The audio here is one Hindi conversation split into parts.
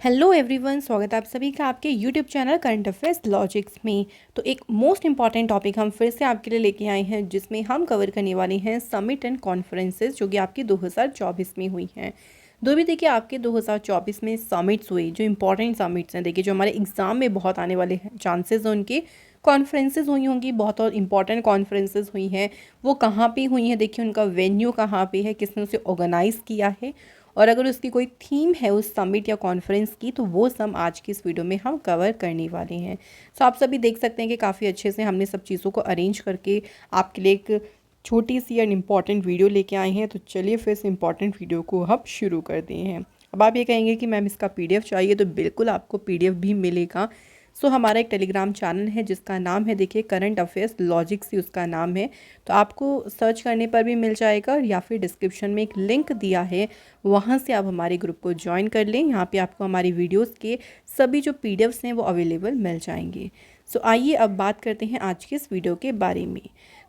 हेलो एवरीवन, स्वागत है आप सभी का आपके YouTube channel current affairs logics में। तो एक मोस्ट इंपॉर्टेंट टॉपिक हम फिर से आपके लिए लेके आए हैं, जिसमें हम कवर करने वाले हैं समिट एंड कॉन्फ्रेंसेस जो कि आपकी 2024 में हुई हैं। भी देखिए आपके 2024 में समिट्स हुई, जो इंपॉर्टेंट समिट्स हैं, देखिए जो हमारे एग्जाम में बहुत आने वाले हैं चांसेस हैं उनके। कॉन्फ्रेंसेस हुई होंगी, बहुत और इंपॉर्टेंट कॉन्फ्रेंसेस हुई हैं। वो कहाँ पे हुई हैं, देखिए उनका वेन्यू कहाँ पे है, किसने उसे ऑर्गेनाइज़ किया है, और अगर उसकी कोई थीम है उस समिट या कॉन्फ्रेंस की, तो वो सब आज की इस वीडियो में हम कवर करने वाले हैं। सो आप सभी देख सकते हैं कि काफ़ी अच्छे से हमने सब चीज़ों को अरेंज करके आपके लिए एक छोटी सी एंड इम्पॉर्टेंट वीडियो लेके आए हैं। तो चलिए फिर इस इम्पॉर्टेंट वीडियो को हम शुरू करते हैं। अब आप ये कहेंगे कि मैम इसका PDF चाहिए, तो बिल्कुल आपको PDF भी मिलेगा। सो हमारा एक टेलीग्राम चैनल है जिसका नाम है, देखिए करंट अफेयर्स लॉजिक्स ही उसका नाम है। तो आपको सर्च करने पर भी मिल जाएगा, या फिर डिस्क्रिप्शन में एक लिंक दिया है, वहाँ से आप हमारे ग्रुप को ज्वाइन कर लें। यहाँ पे आपको हमारी वीडियोस के सभी जो PDFs हैं वो अवेलेबल मिल जाएंगे। सो आइए अब बात करते हैं आज के इस वीडियो के बारे में।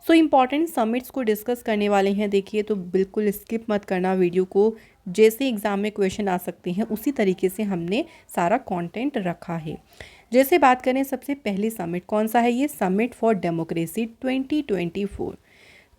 सो इम्पॉर्टेंट समिट्स को डिस्कस करने वाले हैं। देखिए तो बिल्कुल स्किप मत करना वीडियो को, जैसे एग्ज़ाम में क्वेश्चन आ सकते हैं उसी तरीके से हमने सारा कंटेंट रखा है। जैसे बात करें सबसे पहली समिट कौन सा है, ये समिट फॉर डेमोक्रेसी 2024।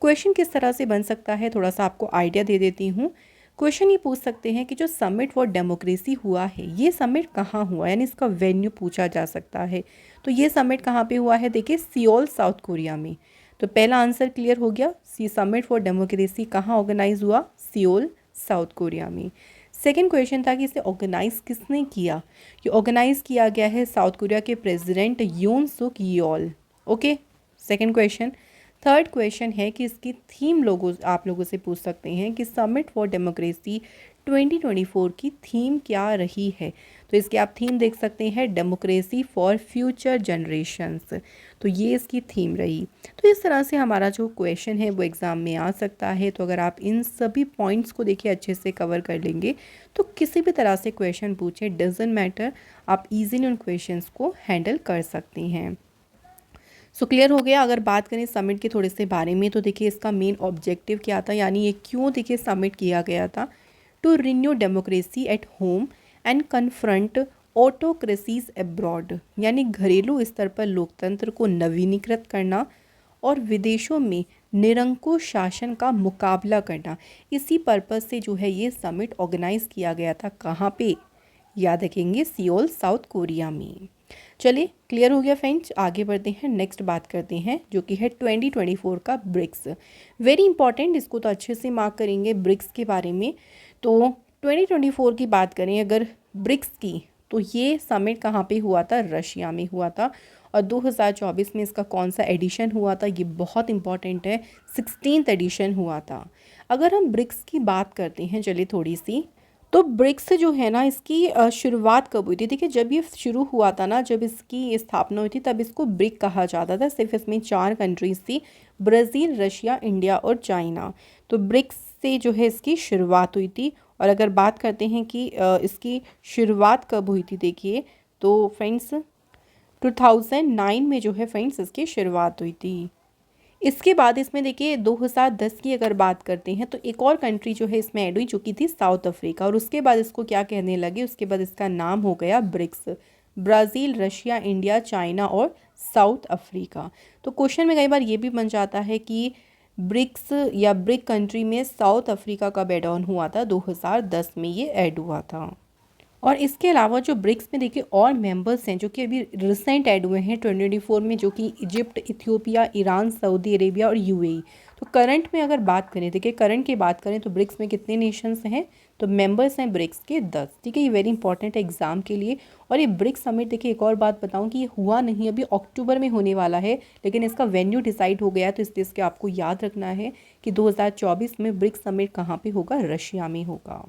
क्वेश्चन किस तरह से बन सकता है, थोड़ा सा आपको आइडिया दे देती हूँ। क्वेश्चन ये पूछ सकते हैं कि जो समिट फॉर डेमोक्रेसी हुआ है, ये समिट कहाँ हुआ, यानी इसका वेन्यू पूछा जा सकता है। तो ये समिट कहाँ पे हुआ है, देखिए सियोल साउथ कोरिया में। तो पहला आंसर क्लियर हो गया, समिट फॉर डेमोक्रेसी कहाँ ऑर्गेनाइज हुआ, सियोल साउथ कोरिया में। सेकेंड क्वेश्चन था कि इसे ऑर्गेनाइज किसने किया, ये ऑर्गेनाइज किया गया है साउथ कोरिया के president Yoon Suk Yeol. Okay, second question. Third question है कि इसकी थीम आप लोगों से पूछ सकते हैं कि समिट फॉर डेमोक्रेसी 2024 की थीम क्या रही है। तो इसकी आप थीम देख सकते हैं, डेमोक्रेसी फॉर फ्यूचर जनरेशंस। तो ये इसकी थीम रही। तो इस तरह से हमारा जो क्वेश्चन है वो एग्ज़ाम में आ सकता है। तो अगर आप इन सभी पॉइंट्स को देखिए अच्छे से कवर कर लेंगे, तो किसी भी तरह से क्वेश्चन पूछे डजेंट मैटर, आप इजीली उन क्वेश्चंस को हैंडल कर सकती हैं। सो क्लियर हो गया। अगर बात करें समिट के थोड़े से बारे में, तो देखिए इसका मेन ऑब्जेक्टिव क्या था, यानी ये क्यों देखिए समिट किया गया था। To renew democracy at home and confront autocracies abroad, यानी घरेलू स्तर पर लोकतंत्र को नवीनीकृत करना और विदेशों में निरंकुश शासन का मुकाबला करना। इसी पर्पज़ से जो है ये समिट ऑर्गेनाइज किया गया था। कहाँ पे, याद रखेंगे, सियोल साउथ कोरिया में। चलिए क्लियर हो गया फ्रेंड्स, आगे बढ़ते हैं। नेक्स्ट बात करते हैं जो कि है 2024 का ब्रिक्स। वेरी इंपॉर्टेंट, इसको तो अच्छे से मार्क करेंगे ब्रिक्स के बारे में। तो 2024 की बात करें अगर ब्रिक्स की, तो ये समिट कहाँ पे हुआ था, रशिया में हुआ था। और 2024 में इसका कौन सा एडिशन हुआ था, ये बहुत इंपॉर्टेंट है, 16th एडिशन हुआ था। अगर हम ब्रिक्स की बात करते हैं चलिए थोड़ी सी, तो ब्रिक्स जो है ना, इसकी शुरुआत कब हुई थी। देखिए जब ये शुरू हुआ था ना, जब इसकी स्थापना हुई थी, तब इसको ब्रिक कहा जाता था। सिर्फ इसमें 4 कंट्रीज थी, ब्राज़ील, रशिया, इंडिया और चाइना। तो ब्रिक्स से जो है इसकी शुरुआत हुई थी। और अगर बात करते हैं कि इसकी शुरुआत कब हुई थी, देखिए तो फ्रेंड्स 2009 में जो है फ्रेंड्स इसकी शुरुआत हुई थी। इसके बाद इसमें देखिए 2010 की अगर बात करते हैं, तो एक और कंट्री जो है इसमें ऐड हुई, जो कि थी साउथ अफ्रीका। और उसके बाद इसको क्या कहने लगे, उसके बाद इसका नाम हो गया BRICS. Brazil, Russia, India, China और साउथ अफ्रीका। तो क्वेश्चन में कई बार ये भी बन जाता है कि ब्रिक्स या ब्रिक कंट्री में साउथ अफ्रीका कब ऐड ऑन हुआ था, 2010 में ये ऐड हुआ था। और इसके अलावा जो ब्रिक्स में देखिए और मेंबर्स हैं जो कि अभी रिसेंट ऐड हुए हैं 2024 में, जो कि Egypt, Ethiopia, Iran, Saudi Arabia और UAE। तो करंट में अगर बात करें, देखिए करंट की बात करें तो ब्रिक्स में कितने नेशंस हैं, तो मेंबर्स हैं ब्रिक्स के 10। ठीक है, ये वेरी इंपॉर्टेंट है एग्जाम के लिए। और ये ब्रिक्स समिट, देखिए एक और बात बताऊं कि ये हुआ नहीं, अभी अक्टूबर में होने वाला है, लेकिन इसका वेन्यू डिसाइड हो गया। तो इसलिए इसके आपको याद रखना है कि 2024 में ब्रिक्स समिट कहाँ पर होगा, रशिया में होगा।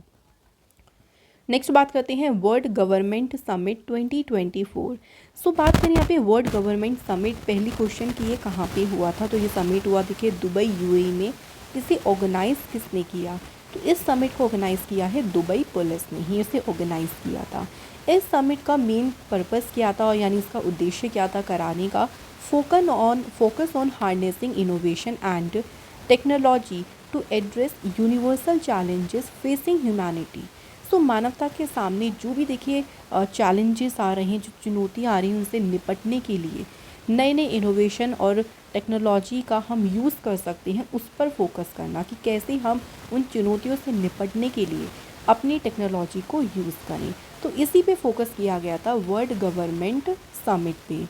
नेक्स्ट बात करते हैं वर्ल्ड गवर्नमेंट समिट 2024। सो बात करें यहाँ पे वर्ल्ड गवर्नमेंट समिट, पहली क्वेश्चन की ये कहाँ पे हुआ था, तो ये समिट हुआ देखिए दुबई, UAE में। इसे ऑर्गेनाइज किसने किया, तो इस समिट को ऑर्गेनाइज किया है दुबई पुलिस ने ही इसे ऑर्गेनाइज किया था। इस समिट का मेन पर्पस क्या था, यानी इसका उद्देश्य क्या था कराने का, focus on harnessing innovation and technology to address universal challenges facing humanity. So मानवता के सामने जो भी देखिए चैलेंजेस आ रहे हैं, जो चुनौतियाँ आ रही हैं, उनसे निपटने के लिए नए नए इनोवेशन और टेक्नोलॉजी का हम यूज़ कर सकते हैं, उस पर फोकस करना कि कैसे हम उन चुनौतियों से निपटने के लिए अपनी टेक्नोलॉजी को यूज़ करें। तो इसी पे फोकस किया गया था वर्ल्ड गवर्नमेंट समिट पे।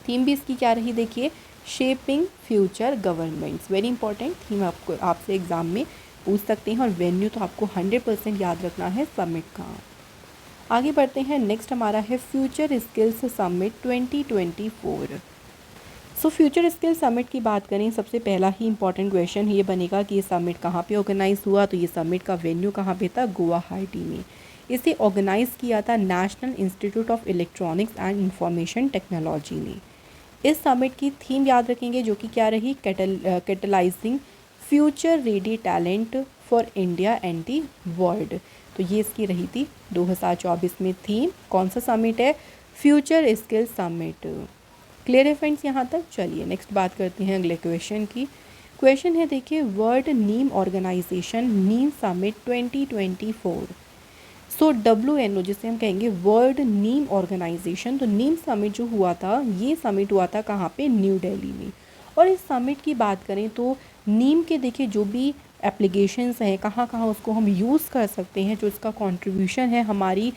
थीम भी इसकी क्या रही देखिए, shaping future governments. Very important theme, आपको आपसे एग्जाम में पूछ सकते हैं, और वेन्यू तो आपको 100% याद रखना है समिट का। आगे बढ़ते हैं, नेक्स्ट हमारा है future skills summit 2024। So future skill summit की बात करें, सबसे पहला ही इंपॉर्टेंट क्वेश्चन ये बनेगा कि ये समिट कहाँ पे ऑर्गेनाइज हुआ। तो ये समिट का वेन्यू कहाँ पे था, गुवाहाटी में। इसे ऑर्गेनाइज किया था national institute of electronics and information technology ने। इस समिट की थीम याद रखेंगे, जो कि क्या रही, catalysing future ready talent for India and the world. तो ये इसकी रही थी 2024 में थीम। कौन सा समिट है, फ्यूचर स्किल समिट। क्लियर है फ्रेंड्स यहाँ तक। चलिए नेक्स्ट बात करते हैं अगले क्वेश्चन की। क्वेश्चन है देखिए, वर्ल्ड नीम ऑर्गेनाइजेशन नीम समिट 2024। सो WNO जिसे हम कहेंगे वर्ल्ड नीम ऑर्गेनाइजेशन। तो नीम समिट जो हुआ था, ये समिट हुआ था कहाँ पे, न्यू दिल्ली में। और इस समिट की बात करें तो नीम के देखिए जो भी एप्लीकेशंस हैं, कहाँ कहाँ उसको हम यूज़ कर सकते हैं, जो इसका कंट्रीब्यूशन है हमारी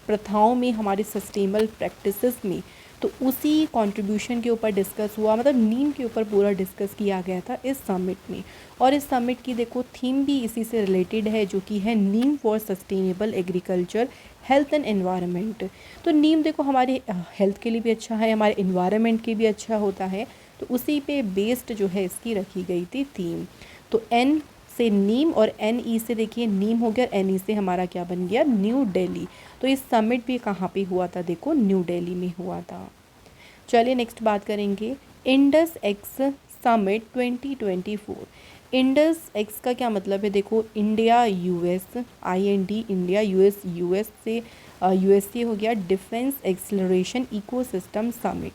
प्रथाओं में, हमारी सस्टेनेबल प्रैक्टिसेस में, तो उसी कंट्रीब्यूशन के ऊपर डिस्कस हुआ, मतलब नीम के ऊपर पूरा डिस्कस किया गया था इस समिट में। और इस समिट की देखो थीम भी इसी से रिलेटेड है, जो कि है neem for sustainable agriculture health and environment. तो नीम देखो हमारे हेल्थ के लिए भी अच्छा है, हमारे एनवायरनमेंट के भी अच्छा होता है, तो उसी पे बेस्ड जो है इसकी रखी गई थी थीम। तो एन से नीम और NE से देखिए नीम हो गया, NE से हमारा क्या बन गया, न्यू दिल्ली। तो इस समिट भी कहाँ पे हुआ था, देखो न्यू दिल्ली में हुआ था। चलिए नेक्स्ट बात करेंगे, Indus x summit 2024। Indus x का क्या मतलब है, देखो India US, IND India, US से USA हो गया, डिफेंस एक्सलरेशन इकोसिस्टम समिट।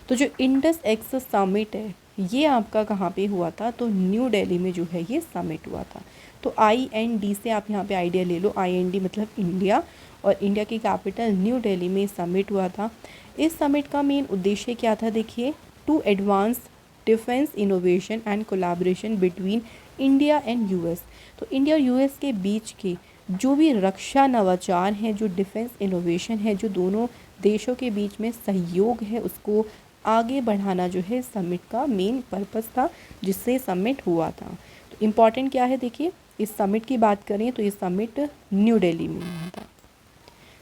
तो जो इंडस एक्स समिट है ये आपका कहाँ पे हुआ था, तो न्यू दिल्ली में जो है ये समिट हुआ था। तो IND से आप यहाँ पे आइडिया ले लो, IND मतलब इंडिया, और इंडिया की कैपिटल न्यू दिल्ली में समिट हुआ था। इस समिट का मेन उद्देश्य क्या था देखिए, to advance defence innovation and collaboration between India and US। तो इंडिया और US के बीच के जो भी रक्षा नवाचार हैं, जो डिफेंस इनोवेशन है, जो दोनों देशों के बीच में सहयोग है, उसको आगे बढ़ाना जो है समिट का मेन पर्पस था, जिससे समिट हुआ था। तो इम्पॉर्टेंट क्या है देखिए, इस समिट की बात करें तो ये समिट न्यू दिल्ली में हुआ था।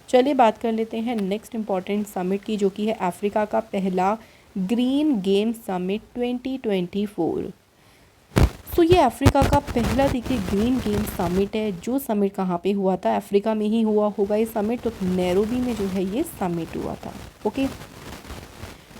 चलिए बात कर लेते हैं नेक्स्ट इम्पॉर्टेंट समिट की, जो कि है अफ्रीका का पहला ग्रीन गेम समिट 2024। तो ये अफ्रीका का पहला देखिए ग्रीन गेम समिट है। जो समिट कहाँ पे हुआ था, अफ्रीका में ही हुआ होगा ये समिट। तो नैरोबी में जो है ये समिट हुआ था। ओके,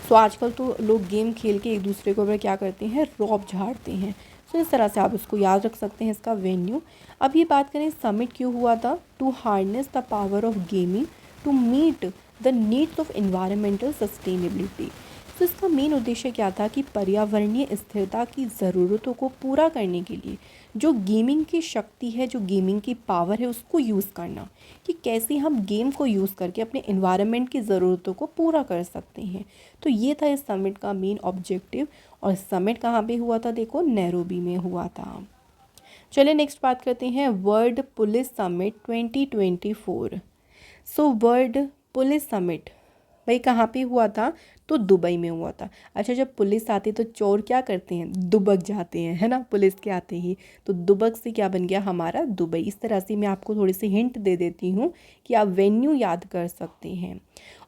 सो आजकल तो लोग गेम खेल के एक दूसरे को क्या करते हैं, रौब झाड़ते हैं। सो इस तरह से आप इसको याद रख सकते हैं इसका वेन्यू। अब ये बात करें समिट क्यों हुआ था, to harness the power of gaming to meet the needs of environmental sustainability. तो इसका मेन उद्देश्य क्या था कि पर्यावरणीय स्थिरता की ज़रूरतों को पूरा करने के लिए जो गेमिंग की शक्ति है, जो गेमिंग की पावर है, उसको यूज़ करना, कि कैसे हम गेम को यूज़ करके अपने एनवायरनमेंट की ज़रूरतों को पूरा कर सकते हैं। तो ये था इस समिट का मेन ऑब्जेक्टिव। और समिट कहाँ पे हुआ था, देखो नैरोबी में हुआ था। चलिए नेक्स्ट बात करते हैं, world police summit 2024। So world police summit भाई कहाँ पे हुआ था, तो दुबई में हुआ था। अच्छा, जब पुलिस आती तो चोर क्या करते हैं, दुबक जाते हैं, है ना, पुलिस के आते ही। तो दुबक से क्या बन गया हमारा, दुबई। इस तरह से मैं आपको थोड़ी सी हिंट दे देती हूँ कि आप वेन्यू याद कर सकते हैं।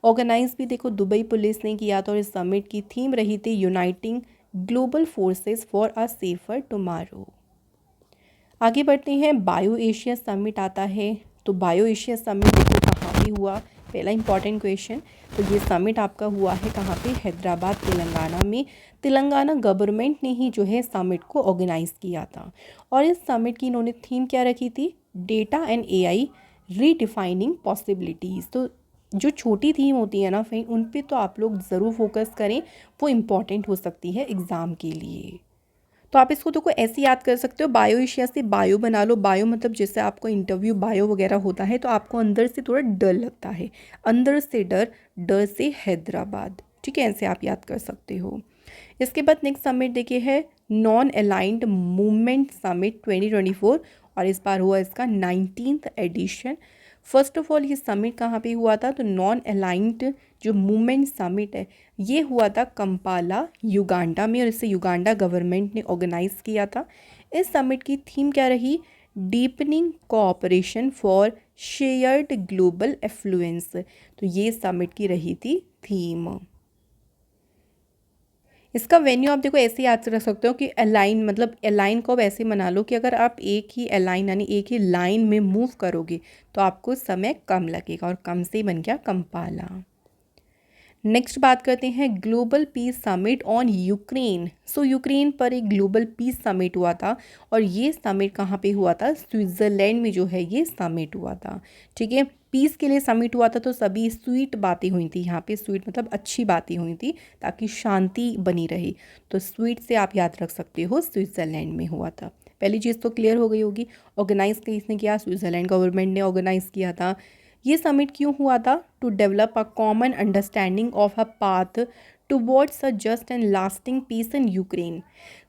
ऑर्गेनाइज भी देखो दुबई पुलिस ने किया था, और इस समिट की थीम रही थी uniting global forces for a safer tomorrow. आगे बढ़ते हैं, बायो एशिया समिट आता है। तो बायो एशिया समिट देखो कहाँ पे हुआ, पहला इंपॉर्टेंट क्वेश्चन। तो ये समिट आपका हुआ है कहाँ पे, हैदराबाद तेलंगाना में। तेलंगाना गवर्नमेंट ने ही जो है समिट को ऑर्गेनाइज किया था। और इस समिट की इन्होंने थीम क्या रखी थी, data and AI redefining possibilities. तो जो छोटी थीम होती है ना फ्रेंड, उन पे तो आप लोग ज़रूर फोकस करें, वो इम्पॉर्टेंट हो सकती है एग्ज़ाम के लिए। तो आप इसको देखो ऐसे याद कर सकते हो, बायो एशिया से बायो बना लो। बायो मतलब जैसे आपको इंटरव्यू बायो वगैरह होता है तो आपको अंदर से थोड़ा डर लगता है, अंदर से डर, डर से हैदराबाद, ठीक है, ऐसे आप याद कर सकते हो। इसके बाद नेक्स्ट समिट देखिए है नॉन अलाइंड मूवमेंट समिट 2024, और इस बार हुआ इसका 19th edition. First of all ये समिट कहाँ पे हुआ था, तो नॉन अलाइंड जो मूवमेंट समिट है ये हुआ था कंपाला युगांडा में, और इसे युगांडा गवर्नमेंट ने ऑर्गेनाइज किया था। इस समिट की थीम क्या रही, deepening cooperation for shared global affluence. तो ये समिट की रही थी थीम। इसका वेन्यू आप देखो ऐसे याद रख सकते हो कि अलाइन, मतलब अलाइन को अब ऐसे बना लो कि अगर आप एक ही अलाइन यानी एक ही लाइन में मूव करोगे तो आपको समय कम लगेगा, और कम से ही बन गया कंपाला। नेक्स्ट बात करते हैं global piece summit on Ukraine. So Ukraine पर एक ग्लोबल पीस समिट हुआ था, और ये समिट कहाँ पे हुआ था, स्विट्ज़रलैंड में जो है ये समिट हुआ था, ठीक है। पीस के लिए समिट हुआ था तो सभी स्वीट बातें हुई थी, यहाँ पे स्वीट मतलब अच्छी बातें हुई थी ताकि शांति बनी रहे। तो स्वीट से आप याद रख सकते हो स्विट्ज़रलैंड में हुआ था। पहली चीज़ तो क्लियर हो गई होगी, ऑर्गेनाइज किसने किया, स्विट्ज़रलैंड गवर्नमेंट ने ऑर्गेनाइज किया था। ये समिट क्यों हुआ था, to develop a common understanding of a path towards a just and lasting peace in Ukraine.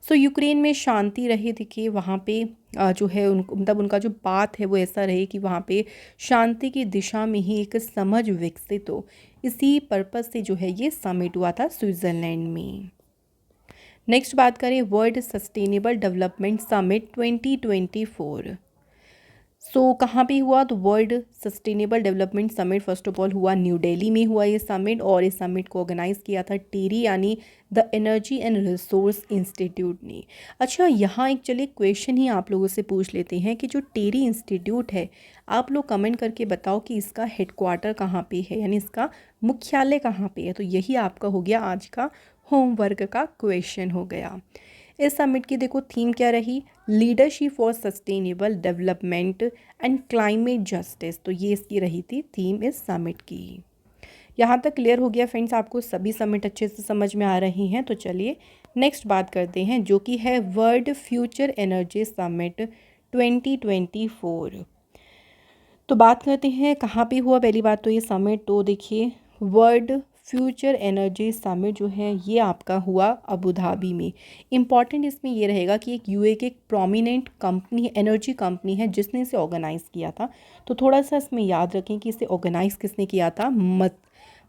So Ukraine में शांति रहे, देखिए वहाँ पे जो है मतलब उनका जो पाथ है वो ऐसा रहे कि वहाँ पे शांति की दिशा में ही एक समझ विकसित हो। इसी पर्पज़ से जो है ये समिट हुआ था स्विट्ज़रलैंड में। नेक्स्ट बात करें वर्ल्ड सस्टेनेबल डेवलपमेंट समिट 2024। कहाँ पे हुआ, तो world sustainable development summit first of all हुआ न्यू दिल्ली में हुआ ये समिट, और इस समिट को ऑर्गेनाइज किया था टेरी यानी the energy and resource institute ने। अच्छा, यहाँ एक चलिए क्वेश्चन ही आप लोगों से पूछ लेते हैं कि जो टेरी इंस्टीट्यूट है, आप लोग कमेंट करके बताओ कि इसका हेडक्वार्टर कहाँ पे है, यानी इसका मुख्यालय कहाँ पे है। तो यही आपका हो गया आज का होमवर्क का क्वेश्चन हो गया। इस समिट की देखो थीम क्या रही, leadership for sustainable development and climate justice. तो ये इसकी रही थी थीम इस समिट की। यहाँ तक क्लियर हो गया फ्रेंड्स, आपको सभी समिट अच्छे से समझ में आ रही हैं। तो चलिए नेक्स्ट बात करते हैं जो कि है वर्ल्ड फ्यूचर एनर्जी समिट 2024। तो बात करते हैं कहाँ पे हुआ। पहली बात तो ये समिट, तो देखिए वर्ल्ड फ्यूचर एनर्जी समिट जो है ये आपका हुआ अबू धाबी में। इम्पॉर्टेंट इसमें ये रहेगा कि एक यूए के एक प्रोमिनेंट कंपनी, एनर्जी कंपनी है जिसने इसे ऑर्गेनाइज़ किया था। तो थोड़ा सा इसमें याद रखें कि इसे ऑर्गेनाइज़ किसने किया था,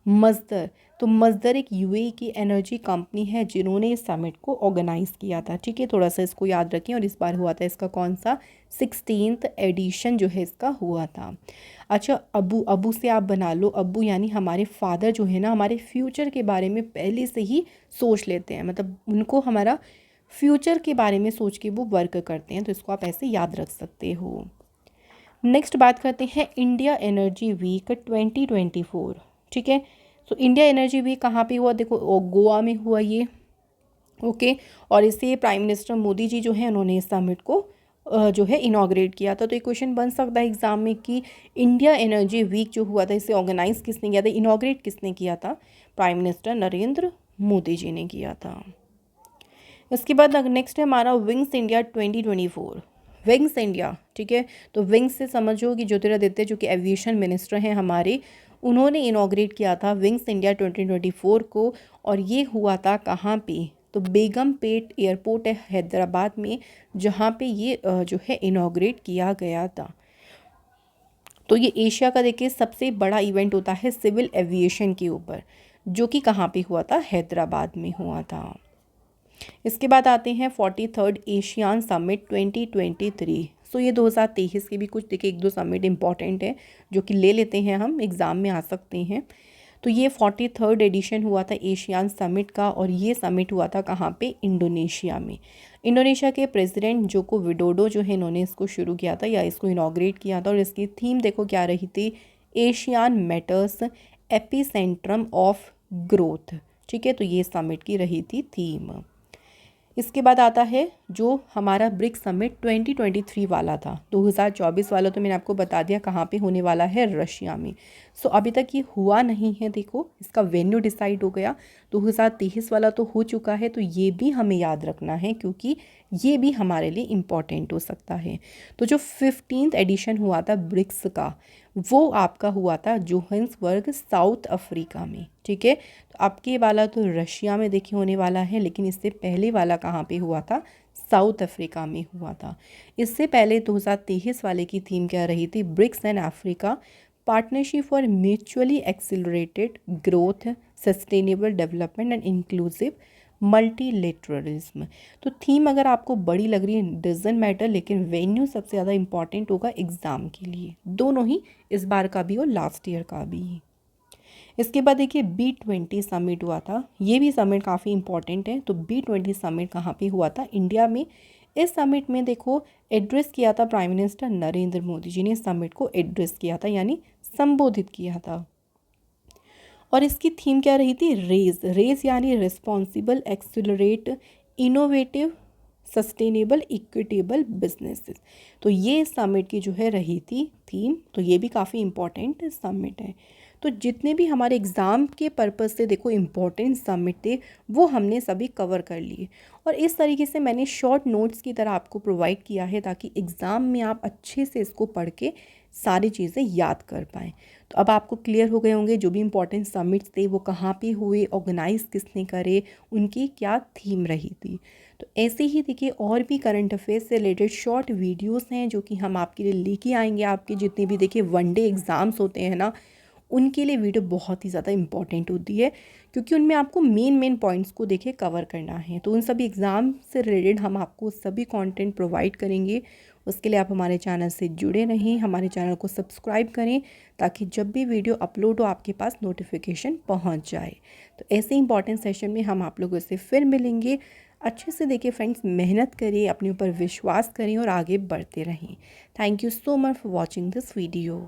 मज़दर। तो मज़दर एक यूएई की एनर्जी कंपनी है जिन्होंने इस समिट को ऑर्गेनाइज़ किया था, ठीक है। थोड़ा सा इसको याद रखें, और इस बार हुआ था इसका कौन सा 16th एडिशन जो है इसका हुआ था। अच्छा, अबू से आप बना लो, अबू यानी हमारे फादर जो है ना, हमारे फ्यूचर के बारे में पहले से ही सोच लेते हैं, मतलब उनको हमारा फ्यूचर के बारे में सोच के वो वर्क करते हैं। तो इसको आप ऐसे याद रख सकते हो। नेक्स्ट बात करते हैं इंडिया एनर्जी वीक 2024, ठीक है। सो इंडिया एनर्जी वीक कहाँ पे हुआ, देखो गोवा में हुआ ये, ओके। और इसे प्राइम मिनिस्टर मोदी जी जो है उन्होंने इस समिट को जो है इनॉग्रेट किया था। तो एक क्वेश्चन बन सकता है एग्जाम में कि इंडिया एनर्जी वीक जो हुआ था इसे ऑर्गेनाइज किसने किया था, इनॉग्रेट किसने किया था, प्राइम मिनिस्टर नरेंद्र मोदी जी ने किया था। इसके बाद नेक्स्ट है हमारा विंग्स इंडिया 2024। विंग्स इंडिया, ठीक है। तो विंग्स से समझो कि ज्योतिरादित्य जो कि एविएशन मिनिस्टर हैं हमारे, उन्होंने इनॉग्रेट किया था विंग्स इंडिया 2024 को। और ये हुआ था कहाँ पे, तो बेगमपेट एयरपोर्ट है हैदराबाद में, जहाँ पे ये जो है इनॉग्रेट किया गया था। तो ये एशिया का देखिए सबसे बड़ा इवेंट होता है सिविल एविएशन के ऊपर, जो कि कहाँ पे हुआ था, हैदराबाद में हुआ था। इसके बाद आते हैं 43rd एशियान समिट 2023। सो ये 2023 के भी कुछ देखिए एक दो समिट इंपॉर्टेंट है जो कि ले लेते हैं, हम एग्ज़ाम में आ सकते हैं। तो ये 43rd एडिशन हुआ था एशियान समिट का, और ये समिट हुआ था कहाँ पे, इंडोनेशिया में। इंडोनेशिया के प्रेसिडेंट जोको विडोडो जो है इन्होंने इसको शुरू किया था या इसको इनॉग्रेट किया था। और इसकी थीम देखो क्या रही थी, एशियान मैटर्स एपिसेंट्रम ऑफ ग्रोथ, ठीक है। तो ये समिट की रही थी थीम। इसके बाद आता है जो हमारा ब्रिक्स समिट 2023 वाला था। 2024 वाला तो मैंने आपको बता दिया कहाँ पे होने वाला है, रशिया में। सो अभी तक ये हुआ नहीं है, देखो इसका वेन्यू डिसाइड हो गया। 2023 वाला तो हो चुका है, तो ये भी हमें याद रखना है क्योंकि ये भी हमारे लिए इम्पॉर्टेंट हो सकता है। तो जो 15th एडिशन हुआ था ब्रिक्स का, वो आपका हुआ था जोहान्सबर्ग, साउथ अफ्रीका में। ठीक है, तो आपके वाला तो रशिया में देखिए होने वाला है, लेकिन इससे पहले वाला कहाँ पे हुआ था, साउथ अफ्रीका में हुआ था। इससे पहले 2023 वाले की थीम क्या रही थी, BRICS and Africa partnership for mutually accelerated growth, sustainable development and inclusive multilateralism. तो थीम अगर आपको बड़ी लग रही है डजंट मैटर, लेकिन वेन्यू सबसे ज़्यादा इंपॉर्टेंट होगा एग्ज़ाम के लिए, दोनों ही, इस बार का भी और लास्ट ईयर का भी। इसके बाद देखिए B20 समिट हुआ था, ये भी समिट काफ़ी इंपॉर्टेंट है। तो B20 समिट कहाँ पे हुआ था, इंडिया में। इस समिट में देखो एड्रेस किया था प्राइम मिनिस्टर नरेंद्र मोदी जी ने, इस समिट को एड्रेस किया था यानी संबोधित किया था। और इसकी थीम क्या रही थी, रेज यानी responsible, accelerate, innovative, sustainable, equitable businesses. तो ये समिट की जो है रही थी थीम। तो ये भी काफ़ी इम्पॉर्टेंट समिट है। तो जितने भी हमारे एग्ज़ाम के पर्पज़ से देखो इम्पॉर्टेंट समिट थे, वो हमने सभी कवर कर लिए। और इस तरीके से मैंने शॉर्ट नोट्स की तरह आपको प्रोवाइड किया है ताकि एग्ज़ाम में आप अच्छे से इसको पढ़ के सारी चीज़ें याद कर पाएँ। तो अब आपको क्लियर हो गए होंगे जो भी इम्पोर्टेंट समिट्स थे वो कहाँ पे हुए, ऑर्गेनाइज किसने करे, उनकी क्या थीम रही थी। तो ऐसे ही देखिए और भी करंट अफेयर्स से रिलेटेड शॉर्ट वीडियोस हैं जो कि हम आपके लिए लेके आएंगे। आपके जितने भी देखिए वनडे एग्ज़ाम्स होते हैं ना, उनके लिए वीडियो बहुत ही ज़्यादा इंपॉर्टेंट होती है क्योंकि उनमें आपको मेन पॉइंट्स को देखिए कवर करना है। तो उन सभी एग्ज़ाम से रिलेटेड हम आपको सभी कंटेंट प्रोवाइड करेंगे। उसके लिए आप हमारे चैनल से जुड़े रहें, हमारे चैनल को सब्सक्राइब करें ताकि जब भी वीडियो अपलोड हो आपके पास नोटिफिकेशन पहुंच जाए। तो ऐसे इंपॉर्टेंट सेशन में हम आप लोगों से फिर मिलेंगे। अच्छे से देखिए फ्रेंड्स, मेहनत करिए, अपने ऊपर विश्वास करें और आगे बढ़ते रहें। Thank you so much for watching this video.